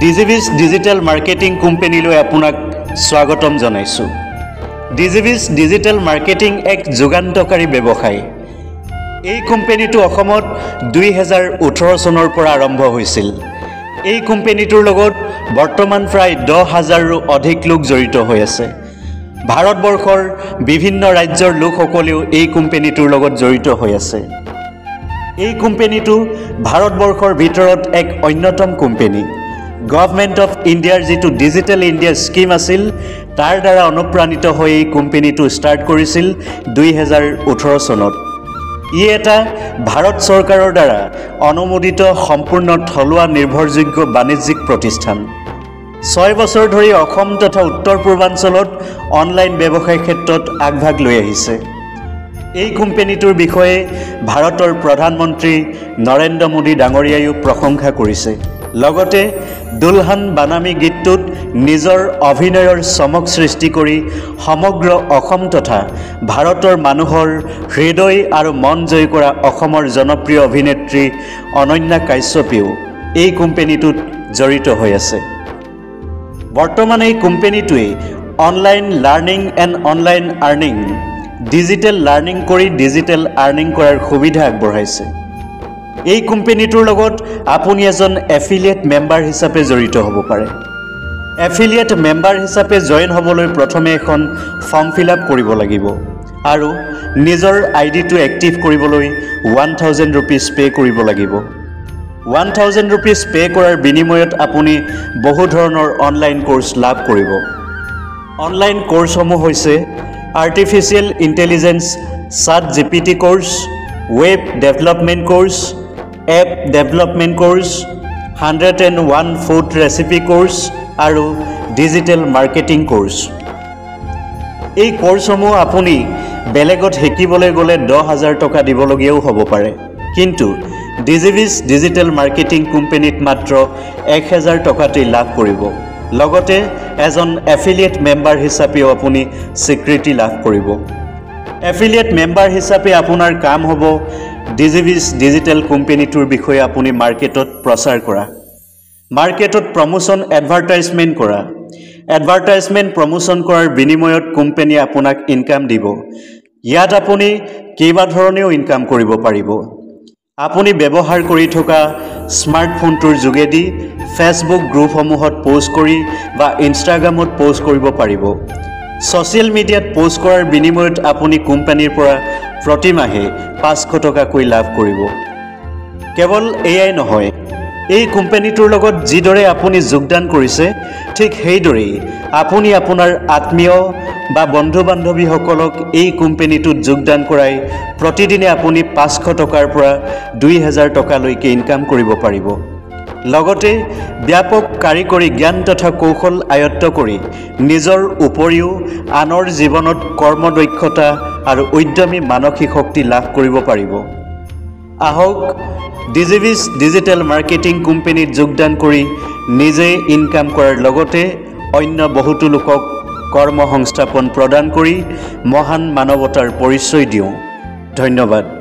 ডিজিভিছ digital marketing কোম্পানীলৈ আপোনাক স্বাগতম জনাইছোঁ। ডিজিভিছ ডিজিটেল মাৰ্কেটিং এক যুগান্তকাৰী ব্যৱসায়। এই কোম্পানীটো অসমত 2018 চনৰ পৰা আৰম্ভ হৈছিল। এই কোম্পানীটোৰ লগত বৰ্তমান প্ৰায় 10,000ৰো অধিক লোক জড়িত হৈ আছে। ভাৰতবৰ্ষৰ বিভিন্ন ৰাজ্যৰ লোকসকলেও এই কোম্পানীটোৰ লগত জড়িত হৈ আছে। এই কোম্পানীটো ভাৰতবৰ্ষৰ ভিতৰত এক অন্যতম কোম্পানী। গভৰ্ণমেণ্ট অফ ইণ্ডিয়াৰ যিটো ডিজিটেল ইণ্ডিয়া স্কিম আছিল তাৰ দ্বাৰা অনুপ্ৰাণিত হৈ এই কোম্পানীটো ষ্টাৰ্ট কৰিছিল 2018 চনত। ই এটা ভাৰত চৰকাৰৰ দ্বাৰা অনুমোদিত সম্পূৰ্ণ থলুৱা নিৰ্ভৰযোগ্য বাণিজ্যিক প্ৰতিষ্ঠান। 6 বছৰ ধৰি অসম তথা উত্তৰ পূৰ্বাঞ্চলত অনলাইন ব্যৱসায় ক্ষেত্ৰত আগভাগ লৈ আহিছে। এই কোম্পানীটোৰ বিষয়ে ভাৰতৰ প্ৰধানমন্ত্ৰী নৰেন্দ্ৰ মোদী ডাঙৰীয়ায়ো প্ৰশংসা কৰিছে। লগতে দুলহান বানামী গীতটোত নিজৰ অভিনয়ৰ চমক সৃষ্টি কৰি সমগ্ৰ অসম তথা ভাৰতৰ মানুহৰ হৃদয় আৰু মন জয় কৰা অসমৰ জনপ্ৰিয় অভিনেত্ৰী অনন্যা কাশ্যপেও এই কোম্পানীটোত জড়িত হৈ আছে। বৰ্তমান এই কোম্পানীটোৱে online learning and online earning, digital learning কৰি ডিজিটেল আৰ্নিং কৰাৰ সুবিধা আগবঢ়াইছে। এই কোম্পানীটোৰ লগত আপুনি এজন এফিলিয়েট মেম্বাৰ হিচাপে জড়িত হ'ব পাৰে। এফিলিয়েট মেম্বাৰ হিচাপে জইন হ'বলৈ প্ৰথমে এখন ফৰ্ম ফিল আপ কৰিব লাগিব আৰু নিজৰ আইডিটো এক্টিভ কৰিবলৈ 1000 ৰুপিজ পে' কৰিব লাগিব। 1000 ৰুপিজ পে' কৰাৰ বিনিময়ত আপুনি বহু ধৰণৰ অনলাইন কোৰ্চ লাভ কৰিব। অনলাইন কোৰ্চসমূহ হৈছে artificial intelligence ChatGPT course, web development course, app development course, 101 food recipe course আৰু ডিজিটেল মাৰ্কেটিং কোৰ্চ। এই কোৰ্চসমূহ আপুনি বেলেগত শিকিবলৈ গ'লে 10,000 টকা দিবলগীয়াও হ'ব পাৰে, কিন্তু ডিজিভিছ ডিজিটেল মাৰ্কেটিং কোম্পানীত মাত্ৰ 1000 টকাতেই লাভ কৰিব। লগতে এজন এফিলিয়েট মেম্বাৰ হিচাপেও আপুনি স্বীকৃতি লাভ কৰিব। এফিলিয়েট মেম্বাৰ হিচাপে আপোনাৰ কাম হ'ব ডিজিভিছ ডিজিটেল কোম্পানীটোৰ বিষয়ে আপুনি মাৰ্কেটত প্ৰচাৰ কৰা, মাৰ্কেটত প্ৰমোশ্যন এডভাৰটাইজমেণ্ট কৰা। এডভাৰটাইজমেণ্ট প্ৰমোশ্যন কৰাৰ বিনিময়ত কোম্পানীয়ে আপোনাক ইনকাম দিব। ইয়াত আপুনি কেইবা ধৰণেও ইনকাম কৰিব পাৰিব। আপুনি ব্যৱহাৰ কৰি থকা স্মাৰ্টফোনটোৰ যোগেদি ফেচবুক গ্ৰুপসমূহত পোষ্ট কৰি বা ইনষ্টাগ্ৰামত পোষ্ট কৰিব পাৰিব। ছ'চিয়েল মিডিয়াত পোষ্ট কৰাৰ বিনিময়ত আপুনি কোম্পানীৰ পৰা প্ৰতিমাহে 500 টকাকৈ লাভ কৰিব। কেৱল এয়াই নহয়, এই কোম্পানীটোৰ লগত যিদৰে আপুনি যোগদান কৰিছে ঠিক সেইদৰেই আপুনি আপোনাৰ আত্মীয় বা বন্ধু বান্ধৱীসকলক এই কোম্পানীটোত যোগদান কৰাই প্ৰতিদিনে আপুনি 500 টকাৰ পৰা 2000 টকালৈকে ইনকাম কৰিব পাৰিব। লগতে ব্যাপক কাৰিকৰী জ্ঞান তথা কৌশল আয়ত্ত কৰি নিজৰ উপৰিও আনৰ জীৱনত কৰ্মদক্ষতা আৰু উদ্যমী মানসিক শক্তি লাভ কৰিব পাৰিব। আহক ডিজিভিছ ডিজিটেল মাৰ্কেটিং কোম্পানীত যোগদান কৰি নিজে ইনকাম কৰাৰ লগতে অন্য বহুতো লোকক কৰ্ম সংস্থাপন প্ৰদান কৰি মহান মানৱতাৰ পৰিচয় দিওঁ। ধন্যবাদ।